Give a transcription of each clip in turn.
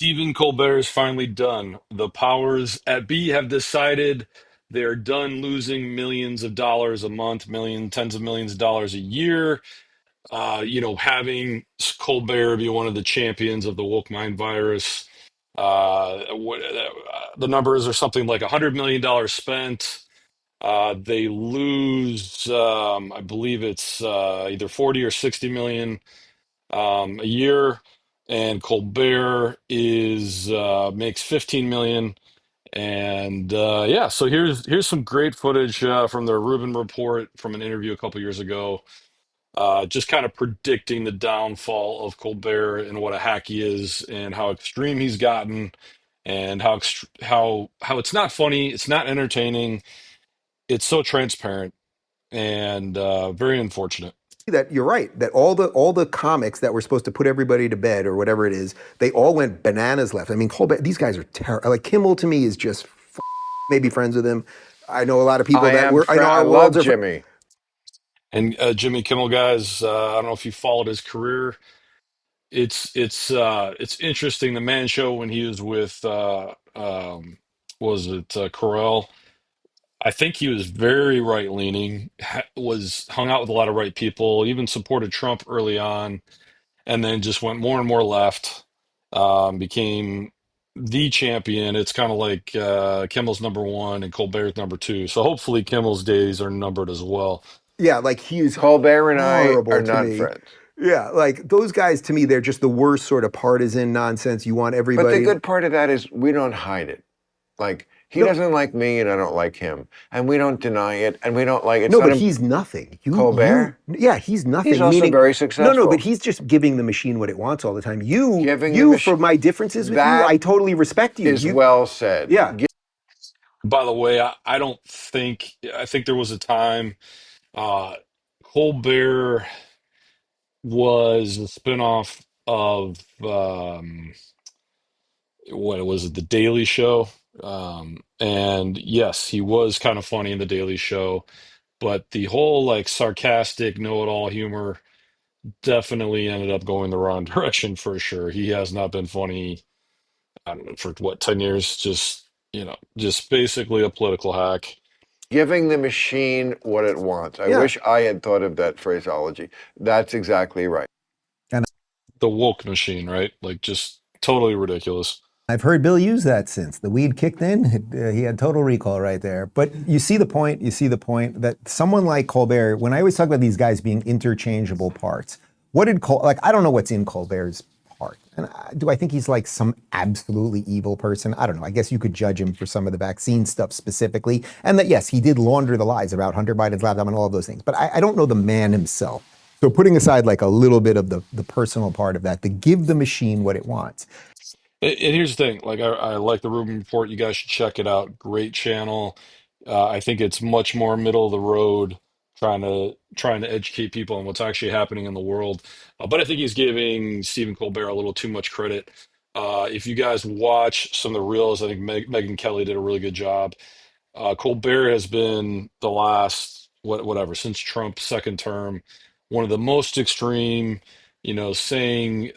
Stephen Colbert is finally done. The powers at be have decided they're done losing millions of dollars a month, tens of millions of dollars a year. Having Colbert be one of the champions of the woke mind virus. The numbers are something like $100 million spent. They lose, I believe it's either 40 or 60 million a year, and Colbert is makes 15 million. And yeah, so here's some great footage from the Rubin report from an interview a couple years ago, just kind of predicting the downfall of Colbert and what a hack he is and how extreme he's gotten and how it's not funny, it's not entertaining, it's so transparent and very unfortunate. That you're right, that all the comics that were supposed to put everybody to bed or whatever it is, they all went bananas left. I mean, Colbert, these guys are terrible. Like Kimmel to me is just maybe friends with him. I know a lot of people I know I our love worlds are Jimmy. And Jimmy Kimmel, guys, I don't know if you followed his career. It's interesting. The Man Show when he was with was it Carell? I think he was very right leaning. Was hung out with a lot of right people. Even supported Trump early on, and then just went more and more left. Became the champion. It's kind of like Kimmel's number one and Colbert's number two. So hopefully Kimmel's days are numbered as well. yeah, like he is Colbert and I are horrible to not me. friends. Yeah, like those guys to me, they're just the worst sort of partisan nonsense. You want But the everybody. good part of that is we don't hide it. Like he No, doesn't like me and I don't like him. And we don't deny it. And we don't like it's no, not but a he's nothing. Colbert. Yeah, he's He's nothing. also Meaning, very no, but successful. he's just giving the machine what it wants all the time. Giving the You, for machine my differences with you, I that totally respect you. is well said. Yeah. By the way, I don't think I think there was a time uh, Colbert was a spinoff of what was it, The Daily Show? And yes, he was kind of funny in The Daily Show, but the whole like sarcastic, know-it-all humor definitely ended up going the wrong direction for sure. He has not been funny, I don't know, for what, 10 years? Just basically a political hack. Giving the machine what it wants. I Yeah. wish I had thought of that phraseology. That's exactly right. And The woke machine, right? Like just totally ridiculous. I've heard Bill use that since the weed kicked in. He had total recall right there. But you see the point. You see the point that someone like Colbert, when I always talk about these guys being interchangeable parts, what did like? I don't know what's in Colbert's part. And do I think he's like some absolutely evil person? I don't know. I guess you could judge him for some of the vaccine stuff specifically. And that, yes, he did launder the lies about Hunter Biden's laptop and all of those things. But I don't know the man himself. So putting aside like a little bit of the personal part of that, to give the machine what it wants. And here's the thing, like I like the Rubin Report. You guys should check it out. Great channel. I think it's much more middle of the road, trying to educate people on what's actually happening in the world. But I think he's giving Stephen Colbert a little too much credit. If you guys watch some of the reels, I think Megan Kelly did a really good job. Colbert has been the last whatever since Trump's second term, one of the most extreme. Saying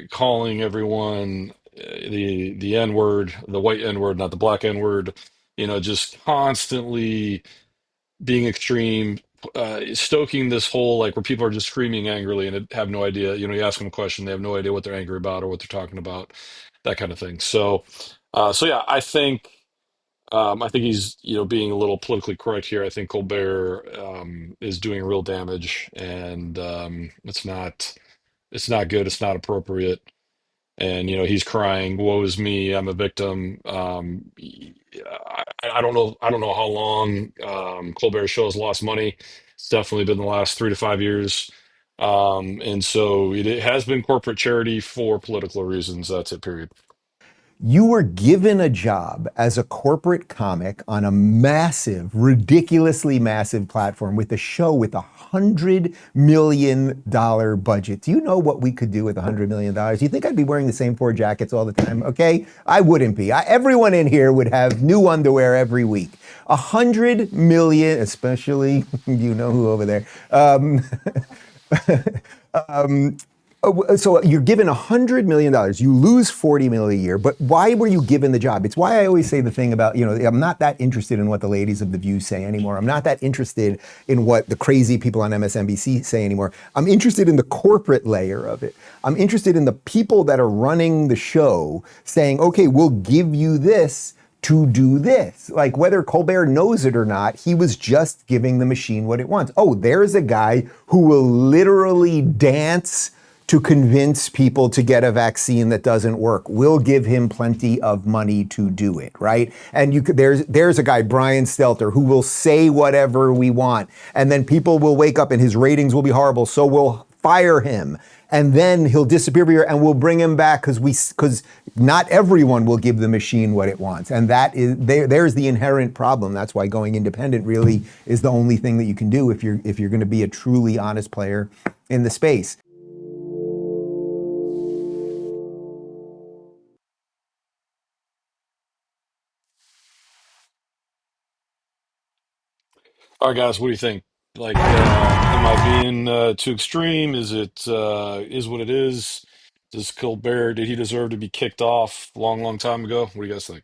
calling everyone the N word, the white N word, not the black N word. Just constantly being extreme, stoking this whole like where people are just screaming angrily and have no idea. You ask them a question, they have no idea what they're angry about or what they're talking about, that kind of thing. So yeah, I think he's, being a little politically correct here. I think Colbert is doing real damage, and it's not good. It's not appropriate. And he's crying, "Woe is me! I'm a victim." I don't know. I don't know how long Colbert Show has lost money. It's definitely been the last 3 to 5 years, and so it has been corporate charity for political reasons. That's it. Period. You were given a job as a corporate comic on a massive, ridiculously massive platform with a show with $100 million budget. Do you know what we could do with $100 million? You think I'd be wearing the same four jackets all the time? Okay, I wouldn't be. Everyone in here would have new underwear every week. 100 million, especially you know who over there. Um, So you're given $100 million. You lose 40 million a year. But why were you given the job? It's why I always say the thing about, I'm not that interested in what the ladies of the View say anymore. I'm not that interested in what the crazy people on MSNBC say anymore. I'm interested in the corporate layer of it. I'm interested in the people that are running the show saying, okay, we'll give you this to do this. Like whether Colbert knows it or not, he was just giving the machine what it wants. Oh, there's a guy who will literally dance to convince people to get a vaccine that doesn't work. We'll give him plenty of money to do it, right? And there's a guy, Brian Stelter, who will say whatever we want, and then people will wake up and his ratings will be horrible, so we'll fire him. And then he'll disappear here, and we'll bring him back because not everyone will give the machine what it wants, and there's the inherent problem. That's why going independent really is the only thing that you can do if you're going to be a truly honest player in the space. All right, guys, what do you think? Like, am I being too extreme? Is it is what it is? Does Colbert, did he deserve to be kicked off a long, long time ago? What do you guys think?